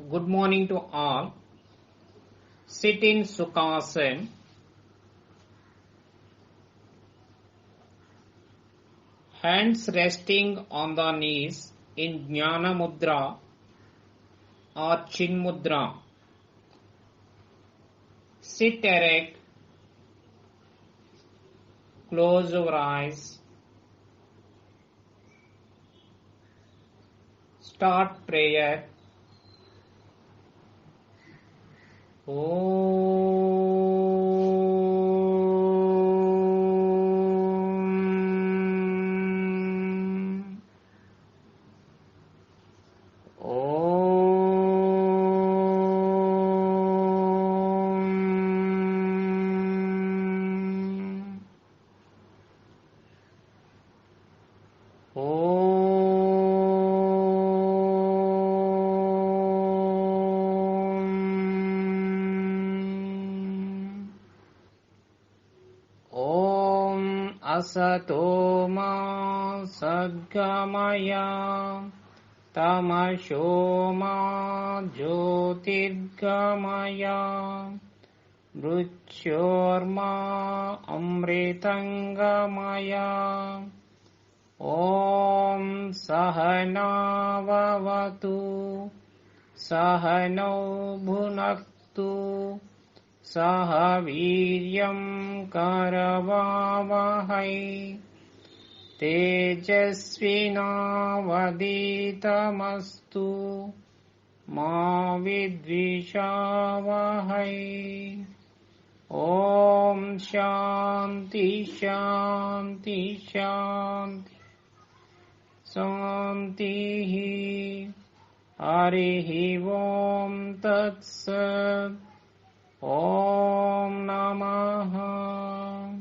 Good morning to all. Sit in Sukhasana. Hands resting on the knees in Jnana Mudra or Chin Mudra. Sit erect. Close your eyes. Start prayer. Asato ma sadgamaya tamasho ma jyotirgamaya mrityorma amritangamaya Om Sahana Vavatu Sahano Bhunaktu Saha Viryam Karavavahai Tejasvina Vaditamastu Ma Vidvishavahai Om Shanti Shanti Shanti Santihi Harihi Om Tat Sat Om Namaha.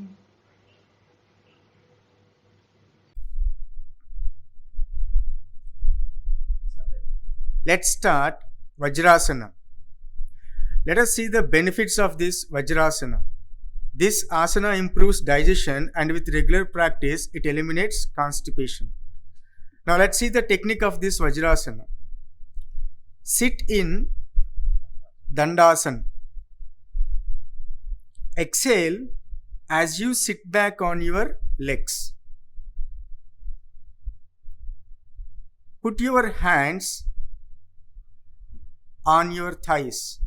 Let's start Vajrasana. Let us see the benefits of this Vajrasana. This asana improves digestion and with regular practice it eliminates constipation. Now let's see the technique of this Vajrasana. Sit in Dandasana. Exhale as you sit back on your legs. Put your hands on your thighs.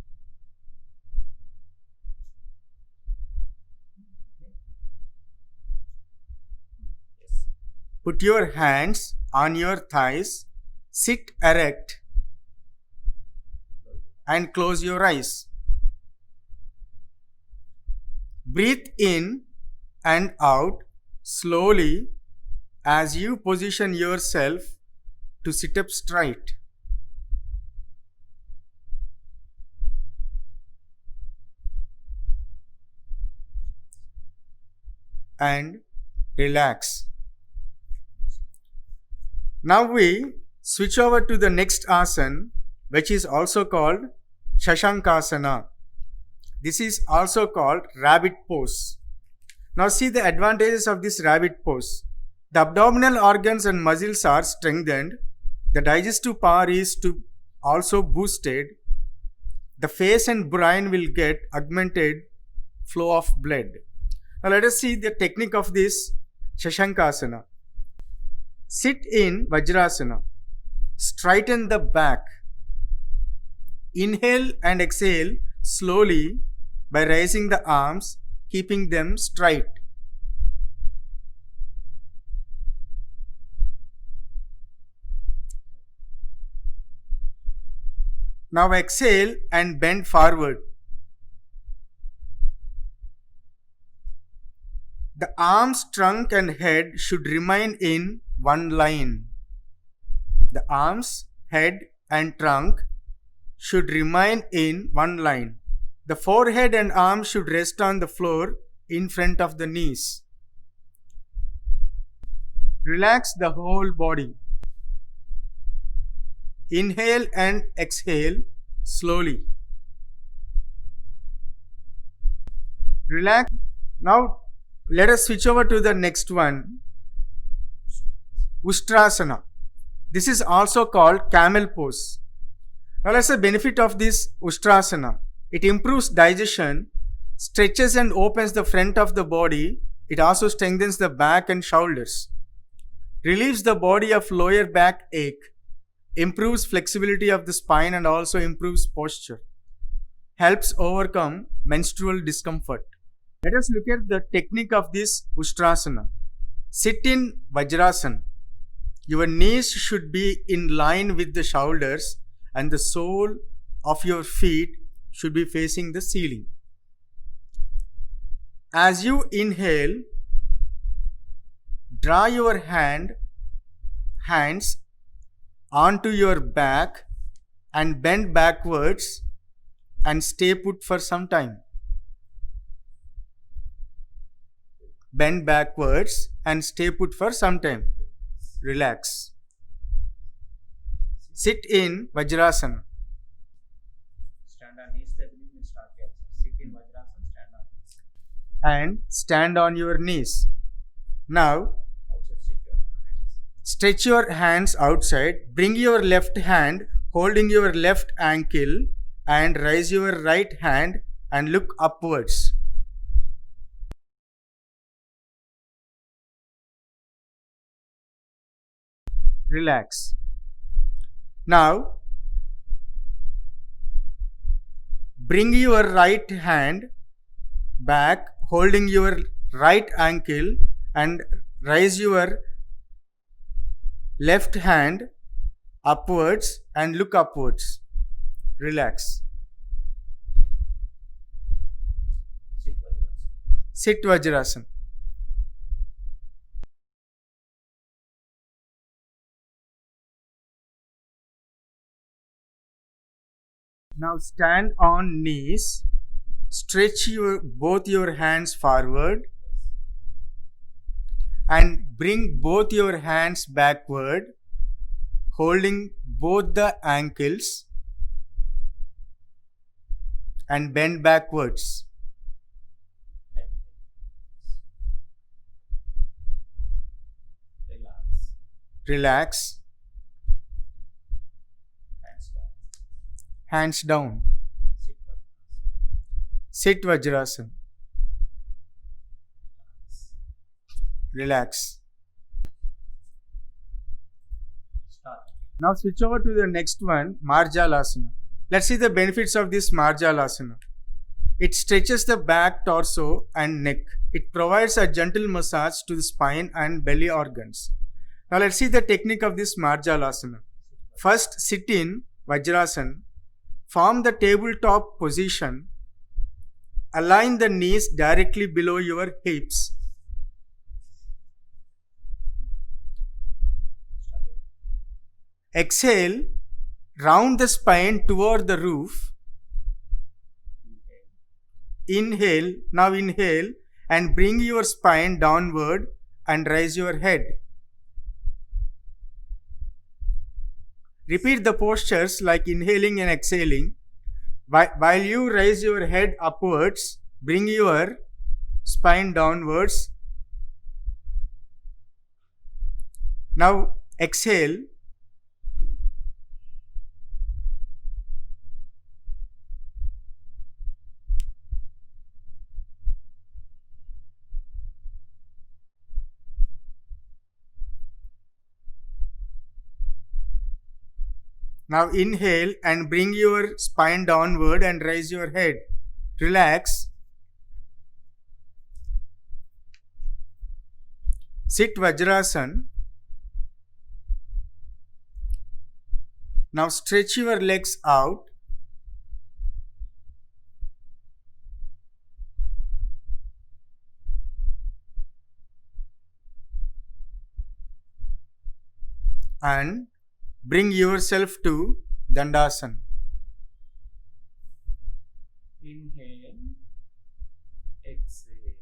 Put your hands on your thighs, sit erect and close your eyes. Breathe in and out slowly as you position yourself to sit up straight. And relax. Now we switch over to the next asana, which is also called Shashankasana. This is also called rabbit pose. Now see the advantages of this rabbit pose. The abdominal organs and muscles are strengthened. The digestive power is also boosted. The face and brain will get augmented flow of blood. Now let us see the technique of this Shashankasana. Sit in Vajrasana. Straighten the back. Inhale and exhale slowly by raising the arms, keeping them straight. Now exhale and bend forward. The arms, trunk and head should remain in one line. The arms, head and trunk should remain in one line. The forehead and arms should rest on the floor in front of the knees. Relax the whole body. Inhale and exhale slowly. Relax. Now let us switch over to the next one. Ustrasana. This is also called camel pose. Now let's say benefit of this Ustrasana. It improves digestion, stretches and opens the front of the body. It also strengthens the back and shoulders, relieves the body of lower back ache, improves flexibility of the spine and also improves posture, helps overcome menstrual discomfort. Let us look at the technique of this Ustrasana. Sit in Vajrasana. Your knees should be in line with the shoulders and the sole of your feet should be facing the ceiling. As you inhale, draw your hands onto your back and bend backwards and stay put for some time. Bend backwards and stay put for some time. Relax. Sit in Vajrasana. Stand on knees, that means start here. Sit in Vajrasana, stand on knees. And stand on your knees. Now, stretch your hands outside. Bring your left hand holding your left ankle and raise your right hand and look upwards. Relax. Now, bring your right hand back holding your right ankle and raise your left hand upwards and look upwards. Relax. Sit Vajrasana. Now stand on knees. Stretch both your hands forward and bring both your hands backward, holding both the ankles and bend backwards. Relax. Hands down. Sit Vajrasana. Relax. Now switch over to the next one, Marjalasana. Let's see the benefits of this Marjalasana. It stretches the back, torso and neck. It provides a gentle massage to the spine and belly organs. Now let's see the technique of this Marjalasana. First, sit in Vajrasana. Form the tabletop position. Align the knees directly below your hips. Exhale, round the spine toward the roof. Inhale, now inhale and bring your spine downward and raise your head. Repeat the postures like inhaling and exhaling. While you raise your head upwards, bring your spine downwards. Now exhale. Now inhale and bring your spine downward and raise your head. Relax. Sit Vajrasana. Now stretch your legs out. And bring yourself to Dandasana. Inhale, exhale.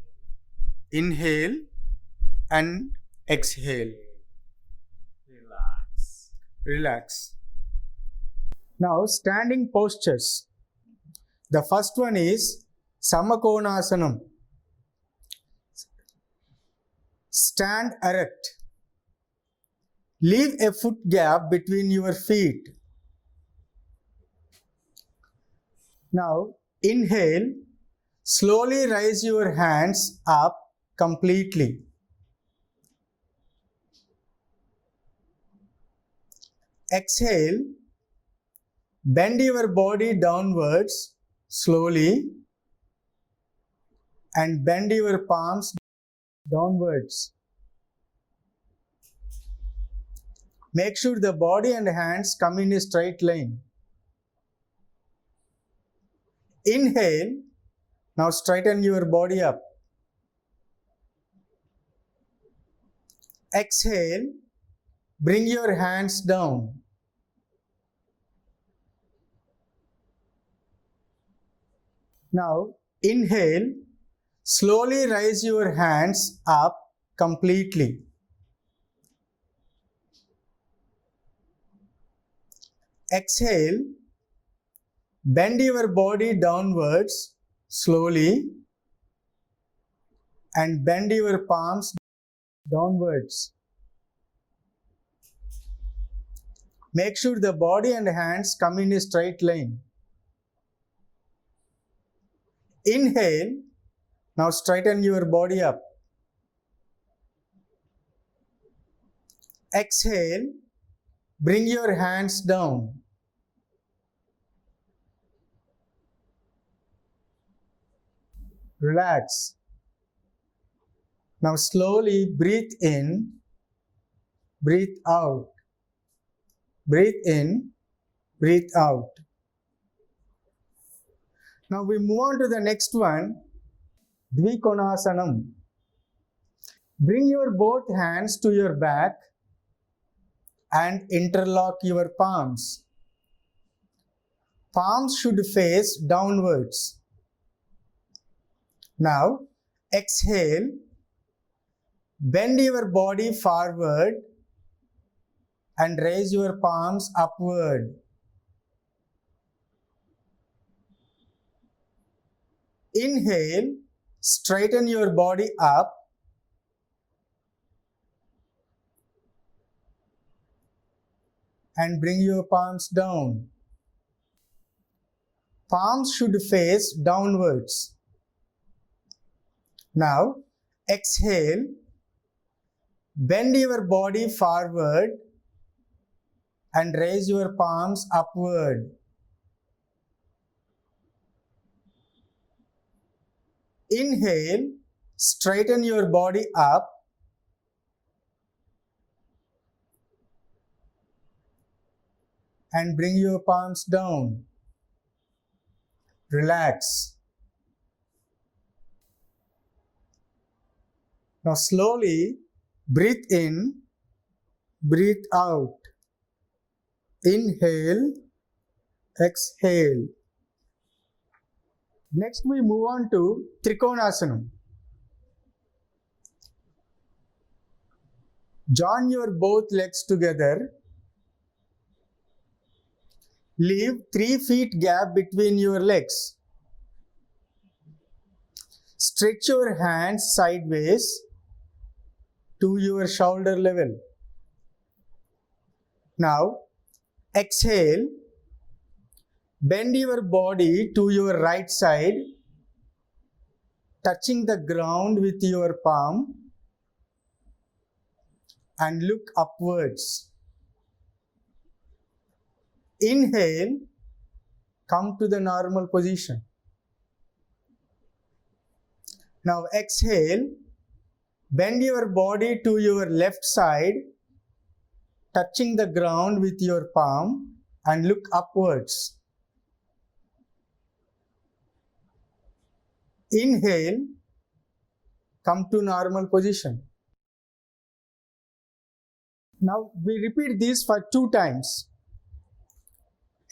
Inhale and exhale. Relax. Relax. Now standing postures. The first one is Samakonasanam. Stand erect. Leave a foot gap between your feet. Now, inhale, slowly raise your hands up completely. Exhale, bend your body downwards slowly and bend your palms downwards. Make sure the body and hands come in a straight line. Inhale, now straighten your body up. Exhale, bring your hands down. Now, inhale, slowly raise your hands up completely. Exhale, bend your body downwards slowly and bend your palms downwards. Make sure the body and hands come in a straight line. Inhale, now straighten your body up. Exhale, bring your hands down. Relax. Now slowly breathe in, breathe out. Breathe in, breathe out. Now we move on to the next one, Dvikonasanam. Bring your both hands to your back and interlock your palms. Palms should face downwards. Now exhale, bend your body forward and raise your palms upward. Inhale, straighten your body up. And bring your palms down. Palms should face downwards. Now, exhale, bend your body forward and raise your palms upward. Inhale, straighten your body up. And bring your palms down. Relax. Now slowly breathe in, breathe out. Inhale, exhale. Next we move on to Trikonasanam. Join your both legs together. Leave 3 feet gap between your legs. Stretch your hands sideways to your shoulder level. Now, exhale, bend your body to your right side, touching the ground with your palm and look upwards. Inhale, come to the normal position. Now exhale, bend your body to your left side, touching the ground with your palm and look upwards. Inhale, come to normal position. Now we repeat this for 2 times.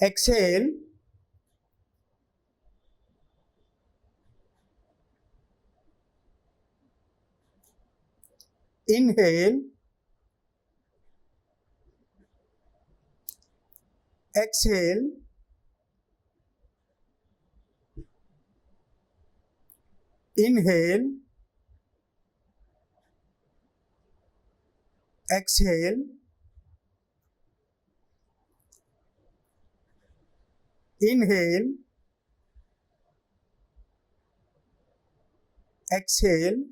Exhale, inhale, exhale, inhale, exhale, inhale, exhale,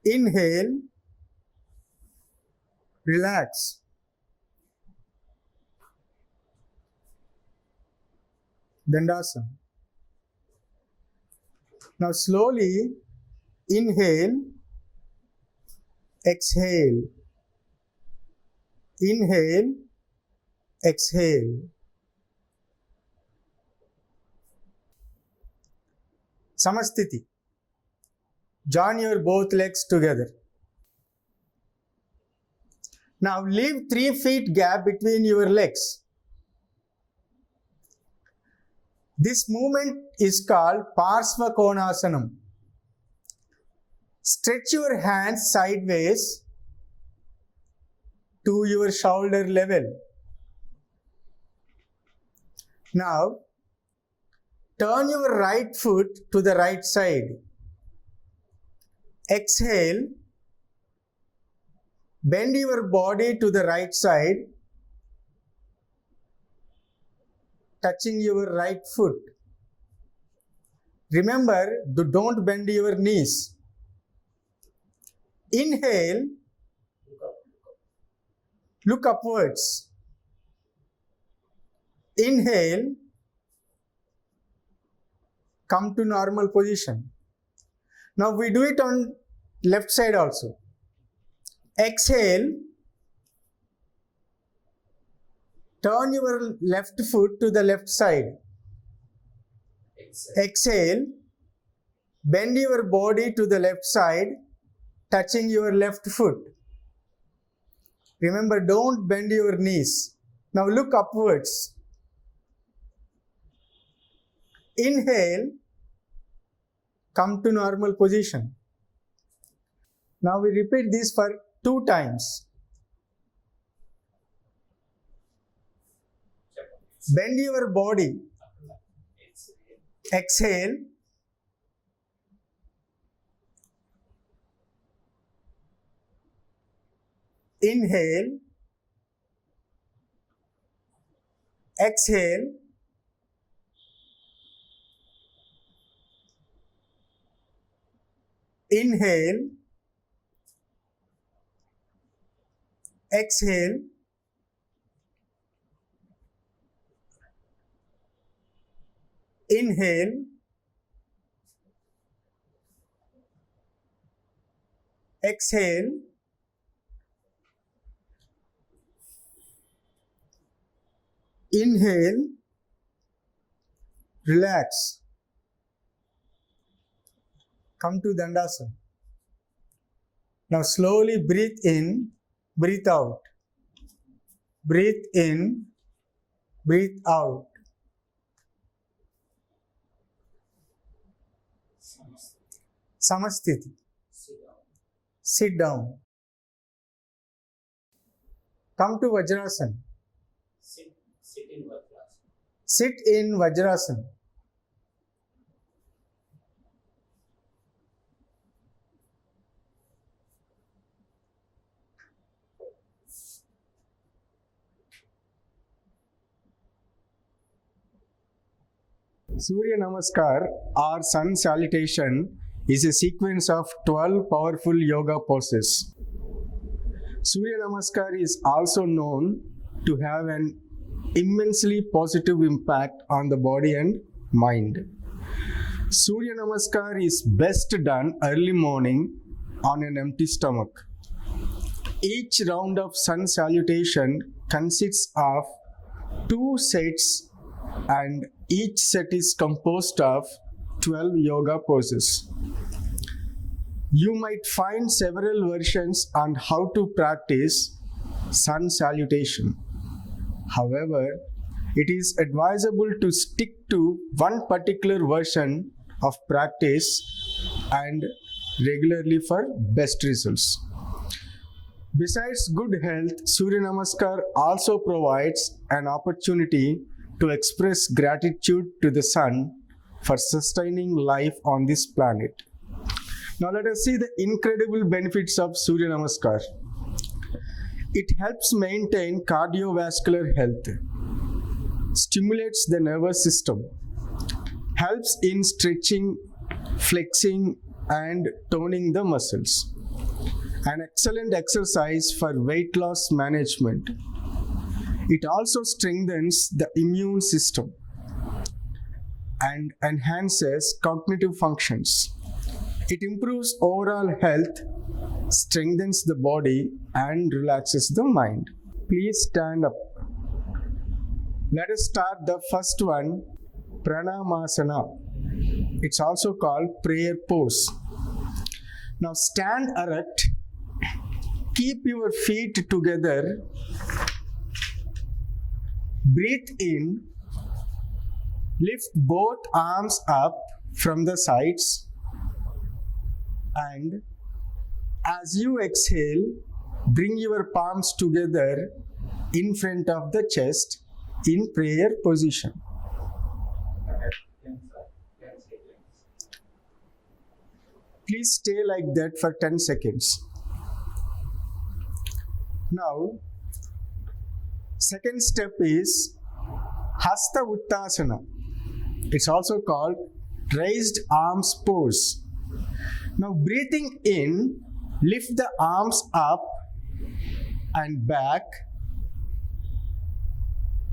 inhale, relax. Dandasana. Now slowly inhale, exhale, inhale, exhale. Samasthiti. Join your both legs together. Now leave 3 feet gap between your legs. This movement is called Parsva Konasanam. Stretch your hands sideways to your shoulder level. Now, turn your right foot to the right side. Exhale. Bend your body to the right side, touching your right foot. Remember, don't bend your knees. Inhale, look upwards. Inhale, come to normal position. Now we do it on left side also. Exhale, turn your left foot to the left side. Exhale, bend your body to the left side, touching your left foot. Remember, don't bend your knees. Now look upwards. Inhale, come to normal position. Now we repeat this for 2 times. Bend your body. Exhale. Inhale. Exhale. Inhale. Exhale. Inhale. Exhale. Inhale. Relax. Come to Dandasana. Now slowly breathe in, breathe out. Breathe in, breathe out. Samasthiti. Sit down. Come to Vajrasana. Sit in Vajrasana. Sit in Vajrasana. Surya Namaskar or Sun Salutation is a sequence of 12 powerful yoga poses. Surya Namaskar is also known to have an immensely positive impact on the body and mind. Surya Namaskar is best done early morning on an empty stomach. Each round of Sun Salutation consists of 2 sets and each set is composed of 12 yoga poses. You might find several versions on how to practice Sun Salutation. However, it is advisable to stick to one particular version of practice and regularly for best results. Besides good health, Surya Namaskar also provides an opportunity to express gratitude to the sun for sustaining life on this planet. Now let us see the incredible benefits of Surya Namaskar. It helps maintain cardiovascular health, stimulates the nervous system, helps in stretching, flexing, and toning the muscles. An excellent exercise for weight loss management. It also strengthens the immune system and enhances cognitive functions. It improves overall health, strengthens the body, and relaxes the mind. Please stand up. Let us start the first one, Pranamasana. It's also called prayer pose. Now stand erect. Keep your feet together. Breathe in. Lift both arms up from the sides. And as you exhale, bring your palms together in front of the chest in prayer position. Please stay like that for 10 seconds. Now, second step is Hasta Uttasana. It's also called raised arms pose. Now, breathing in, lift the arms up and back,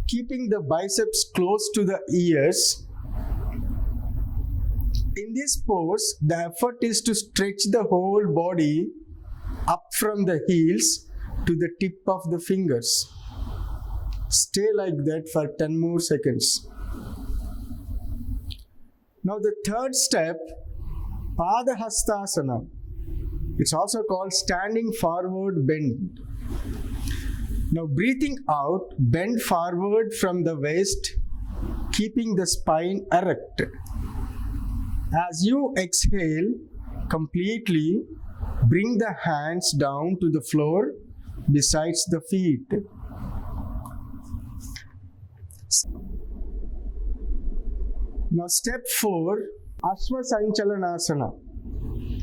keeping the biceps close to the ears. In this pose, the effort is to stretch the whole body up from the heels to the tip of the fingers. Stay like that for 10 more seconds. Now the third step, Padahastasana. It's also called standing forward bend. Now breathing out, bend forward from the waist, keeping the spine erect. As you exhale completely, bring the hands down to the floor besides the feet. Now step 4, Ashwasanchalanasana.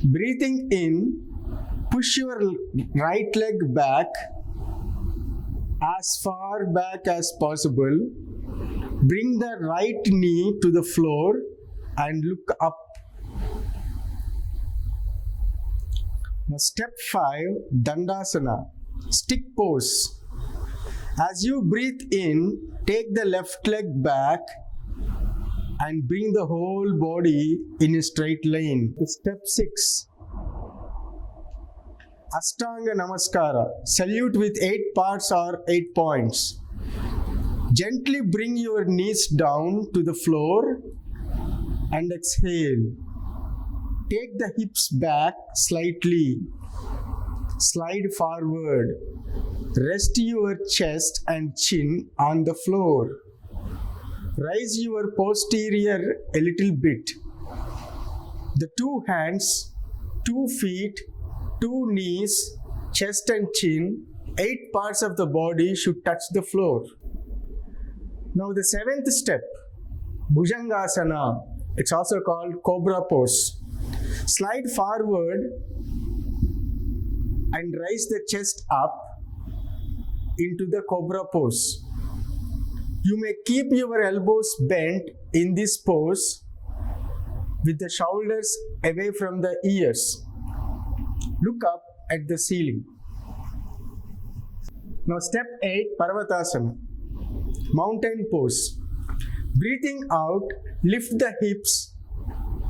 Breathing in, push your right leg back as far back as possible. Bring the right knee to the floor and look up. Now step 5, Dandasana, stick pose. As you breathe in, take the left leg back and bring the whole body in a straight line. Step 6, Ashtanga Namaskara, salute with 8 parts or 8 points. Gently bring your knees down to the floor and exhale. Take the hips back slightly. Slide forward. Rest your chest and chin on the floor. Raise your posterior a little bit. The 2 hands, 2 feet, 2 knees, chest and chin, 8 parts of the body should touch the floor. Now the 7th step, Bhujangasana. It's also called Cobra pose. Slide forward and raise the chest up into the Cobra pose. You may keep your elbows bent in this pose with the shoulders away from the ears. Look up at the ceiling. Now step 8, Parvatasana. Mountain pose. Breathing out, lift the hips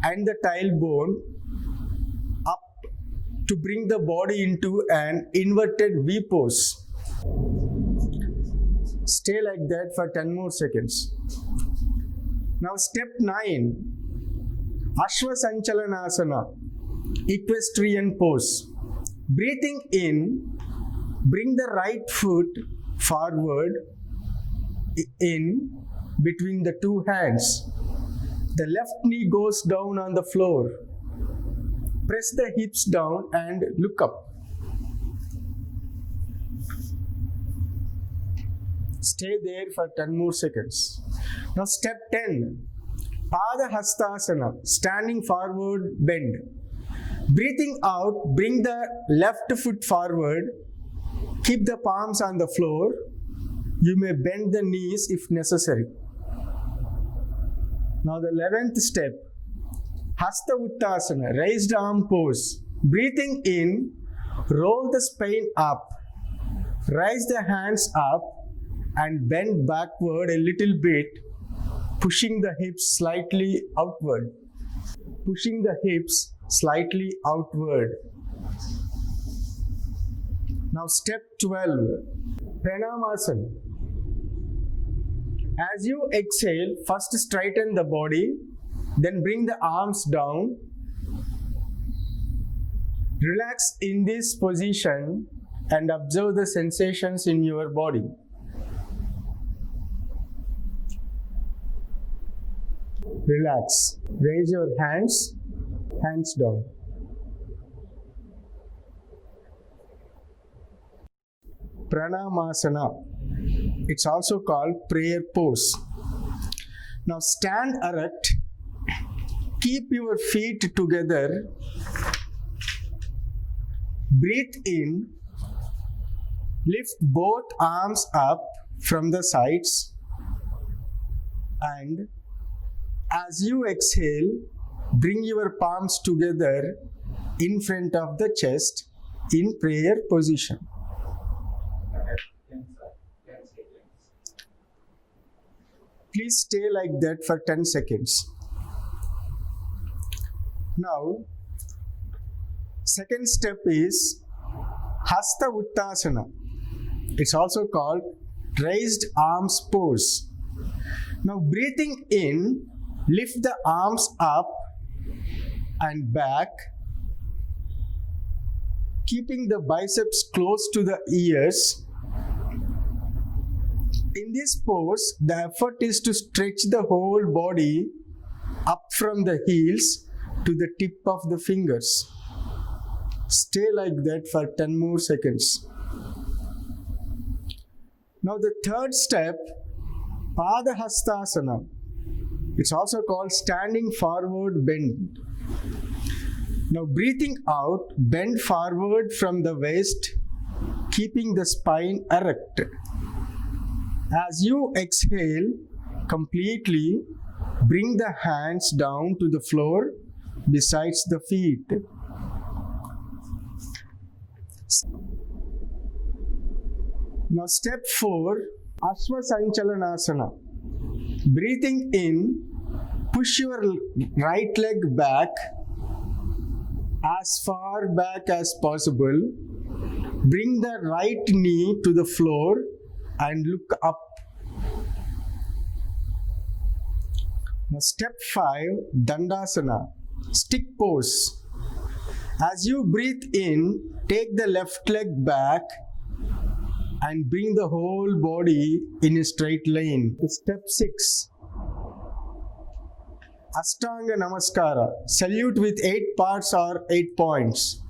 and the tailbone up to bring the body into an inverted V pose. Stay like that for 10 more seconds. Now step 9, Ashwasanchalanasana, equestrian pose. Breathing in, bring the right foot forward in between the 2 hands. The left knee goes down on the floor. Press the hips down and look up. Stay there for 10 more seconds. Now step 10, Padahastasana, standing forward bend. Breathing out, bring the left foot forward. Keep the palms on the floor. You may bend the knees if necessary. Now the 11th step, Hasta Uttasana, raised arm pose. Breathing in, roll the spine up, raise the hands up and bend backward a little bit, pushing the hips slightly outward. Pushing the hips slightly outward. Now step 12, Pranamasana. As you exhale, first straighten the body, then bring the arms down. Relax in this position and observe the sensations in your body. Relax. Raise your hands down. Pranamasana. It's also called prayer pose. Now stand erect. Keep your feet together. Breathe in. Lift both arms up from the sides. And as you exhale, bring your palms together in front of the chest in prayer position. Please stay like that for 10 seconds. Now, second step is Hasta Uttasana. It's also called raised arms pose. Now, breathing in, lift the arms up and back, keeping the biceps close to the ears. In this pose, the effort is to stretch the whole body up from the heels to the tip of the fingers. Stay like that for 10 more seconds. Now the third step, Padahastasana. It's also called standing forward bend. Now breathing out, bend forward from the waist, keeping the spine erect. As you exhale completely, bring the hands down to the floor besides the feet. Now step 4, Ashwasanchalanasana. Breathing in, push your right leg back as far back as possible. Bring the right knee to the floor and look up. Now step 5, Dandasana, stick pose. As you breathe in, take the left leg back and bring the whole body in a straight line. Step 6, Ashtanga Namaskara, salute with 8 parts or 8 points.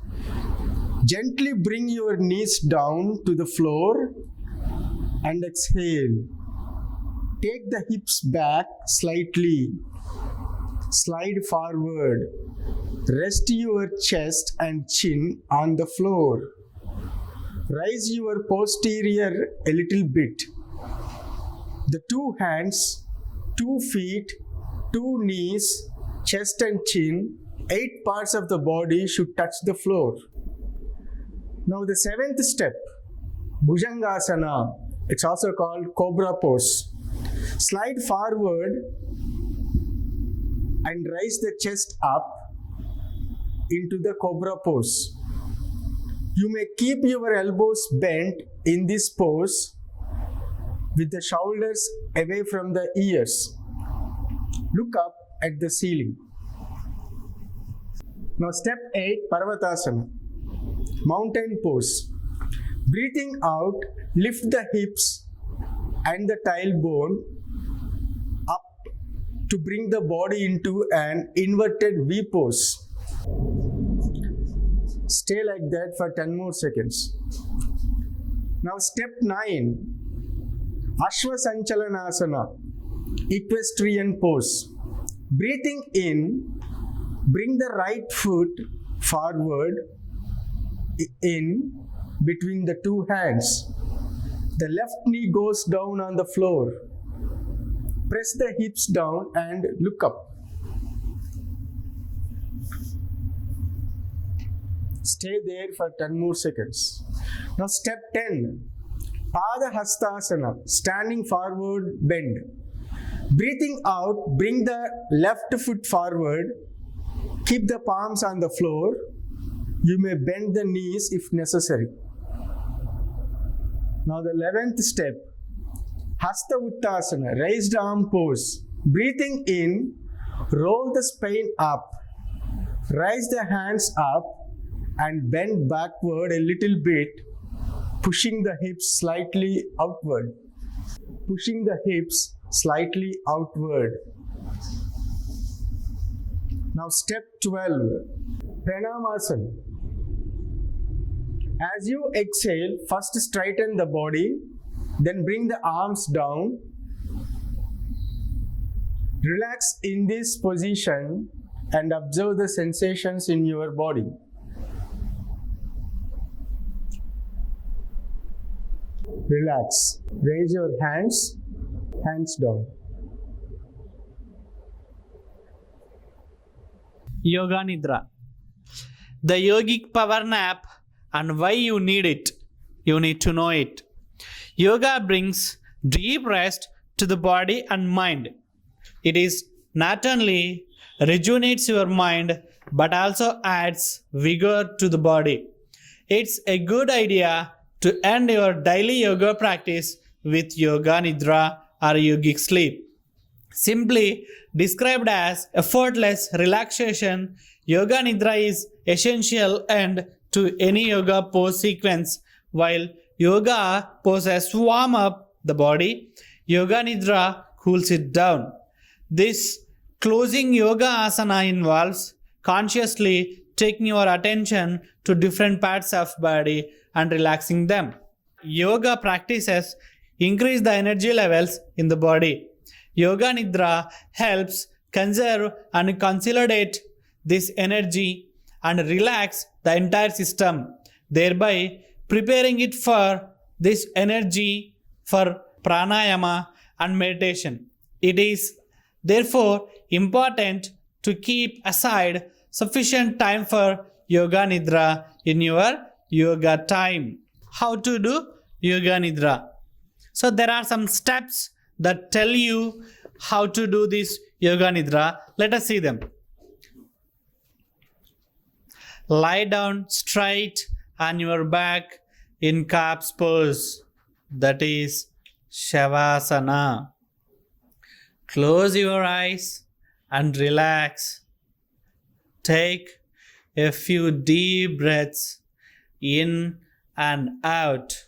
Gently bring your knees down to the floor and exhale. Take the hips back slightly. Slide forward. Rest your chest and chin on the floor. Raise your posterior a little bit. The 2 hands, 2 feet, 2 knees, chest and chin, 8 parts of the body should touch the floor. Now the 7th step, Bhujangasana. It's also called Cobra pose. Slide forward and raise the chest up into the Cobra pose. You may keep your elbows bent in this pose with the shoulders away from the ears. Look up at the ceiling. Now step 8, Parvatasana. Mountain pose. Breathing out, lift the hips and the tailbone up to bring the body into an inverted V pose. Stay like that for 10 more seconds. Now step 9, Ashwasanchalanasana, equestrian pose. Breathing in, bring the right foot forward in between the 2 hands. The left knee goes down on the floor. Press the hips down and look up. Stay there for 10 more seconds. Now step 10. Pada Hastasana, standing forward bend. Breathing out, bring the left foot forward. Keep the palms on the floor. You may bend the knees if necessary. Now the 11th step. Hasta Uttasana, raised arm pose. Breathing in, roll the spine up. Raise the hands up and bend backward a little bit, pushing the hips slightly outward. Pushing the hips slightly outward. Now step 12, Pranamasana. As you exhale, first straighten the body, then bring the arms down. Relax in this position and observe the sensations in your body. Relax. Raise your hands down. Yoga Nidra. The yogic power nap and why you need it. You need to know it. Yoga brings deep rest to the body and mind. It is not only rejuvenates your mind but also adds vigor to the body. It's a good idea to end your daily yoga practice with Yoga Nidra or yogic sleep. Simply described as effortless relaxation, Yoga Nidra is essential end to any yoga pose sequence. While yoga poses warm up the body, Yoga Nidra cools it down. This closing yoga asana involves consciously taking your attention to different parts of body and relaxing them. Yoga practices increase the energy levels in the body. Yoga Nidra helps conserve and consolidate this energy and relax the entire system, thereby preparing it for this energy for pranayama and meditation. It is therefore important to keep aside sufficient time for Yoga Nidra in your yoga time. How to do Yoga Nidra? So there are some steps that tell you how to do this Yoga Nidra. Let us see them. Lie down straight on your back in calf's pose, that is Shavasana. Close your eyes and relax. Take a few deep breaths in and out.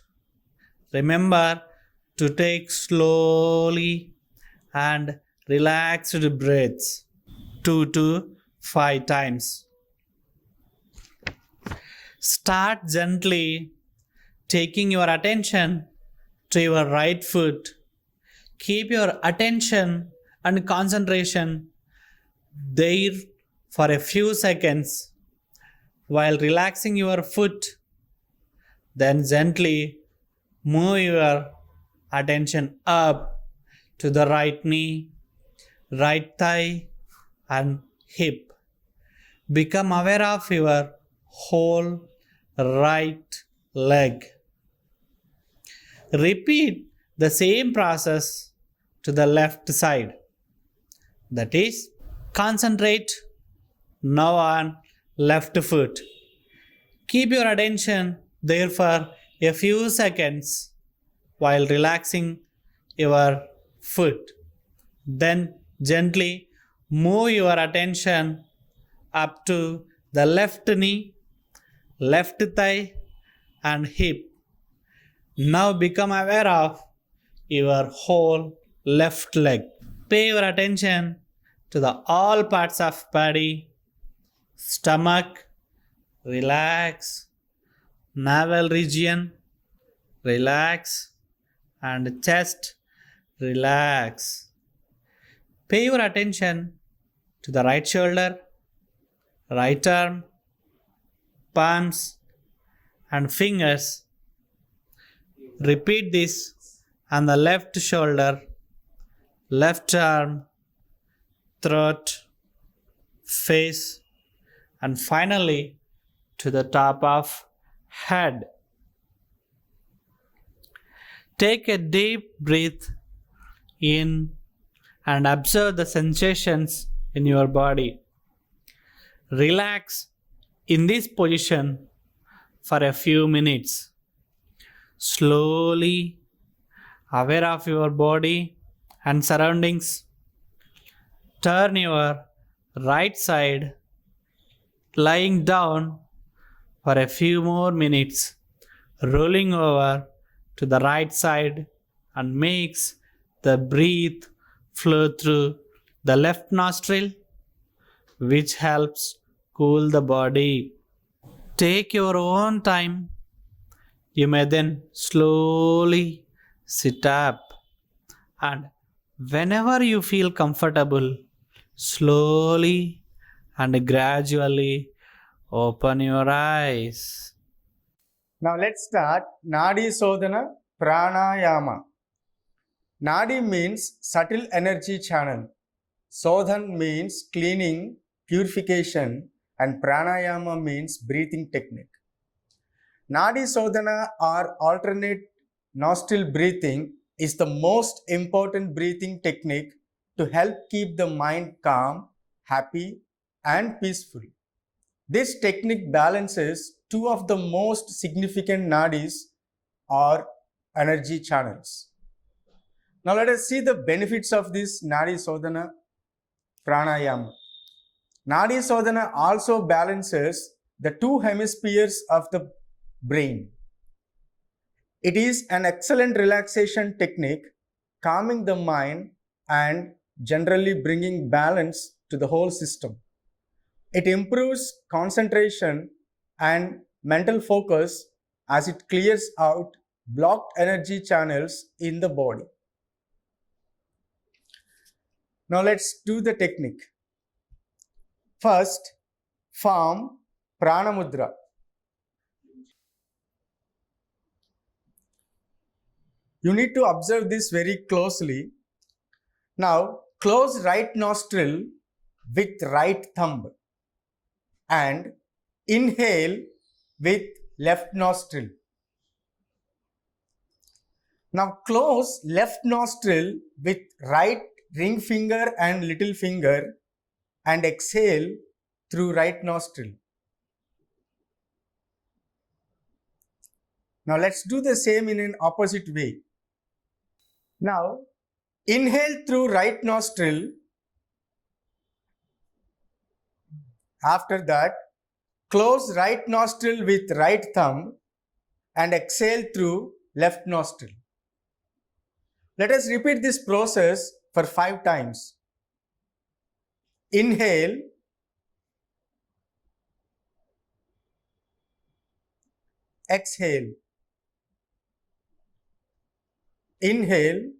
Remember to take slowly and relaxed breaths 2 to 5 times. Start gently taking your attention to your right foot. Keep your attention and concentration there for a few seconds while relaxing your foot. Then gently move your attention up to the right knee, right thigh and hip. Become aware of your whole right leg. Repeat the same process to the left side. That is, concentrate now on left foot. Keep your attention there for a few seconds while relaxing your foot. Then gently move your attention up to the left knee, left thigh and hip. Now become aware of your whole left leg. Pay your attention to the all parts of body. Stomach, relax. Navel region, relax. And chest, relax. Pay your attention to the right shoulder, right arm, palms and fingers. Repeat this on the left shoulder, left arm, throat, face, and finally to the top of head. Take a deep breath in and observe the sensations in your body. Relax in this position for a few minutes. Slowly aware of your body and surroundings. Turn your right side, lying down for a few more minutes, rolling over to the right side and makes the breath flow through the left nostril, which helps cool the body. Take your own time. You may then slowly sit up, and whenever you feel comfortable, slowly and gradually open your eyes. Now let's start Nadi Sodhana Pranayama. Nadi means subtle energy channel. Sodhan means cleaning, purification, and Pranayama means breathing technique. Nadi Sodhana or alternate nostril breathing is the most important breathing technique to help keep the mind calm, happy, and peaceful. This technique balances two of the most significant nadis or energy channels. Now let us see the benefits of this Nadi Sodhana Pranayama. Nadi Sodhana also balances the two hemispheres of the brain. It is an excellent relaxation technique, calming the mind and generally bringing balance to the whole system. It improves concentration and mental focus as it clears out blocked energy channels in the body. Now let's do the technique. First, form Pranamudra. You need to observe this very closely. Now, close right nostril with right thumb and inhale with left nostril. Now, close left nostril with right ring finger and little finger and exhale through right nostril. Now, let's do the same in an opposite way. Now, inhale through right nostril. After that, close right nostril with right thumb and exhale through left nostril. Let us repeat this process for 5 times. Inhale, exhale, inhale,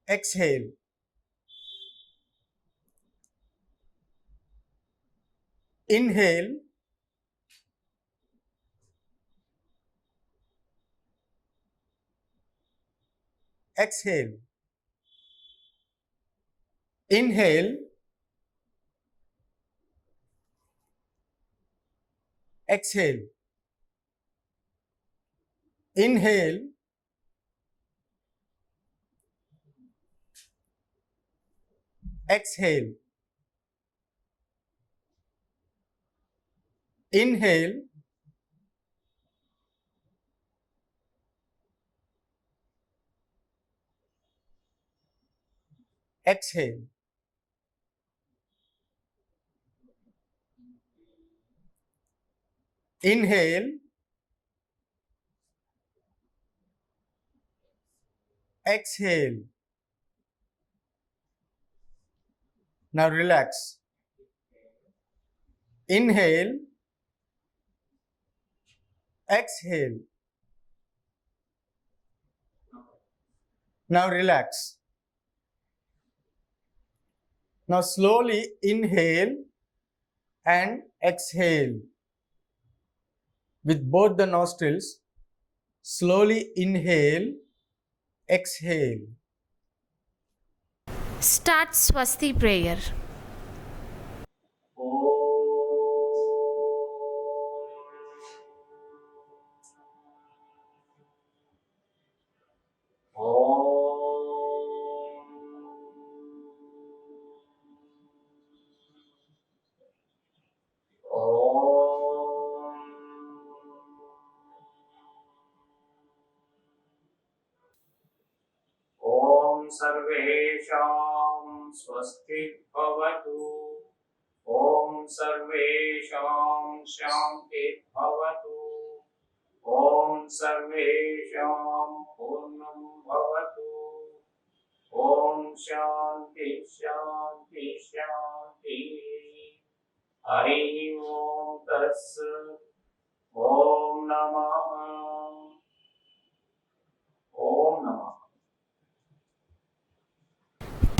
exhale. Inhale, exhale. Inhale, exhale. Inhale, exhale. Inhale, exhale. Inhale, exhale. Now relax. Inhale, exhale. Now relax. Now slowly inhale and exhale. With both the nostrils, slowly inhale, exhale. Start Swasti prayer. ॐ सर्वेषां स्वस्ति भवतु। ॐ सर्वेषां शान्ति भवतु। ॐ सर्वेषां पूर्णं भवतु। ॐ शान्ति शान्ति शान्ति। हरि ओम तत्सत्। ओम नमः। ओम नमः।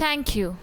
Thank you.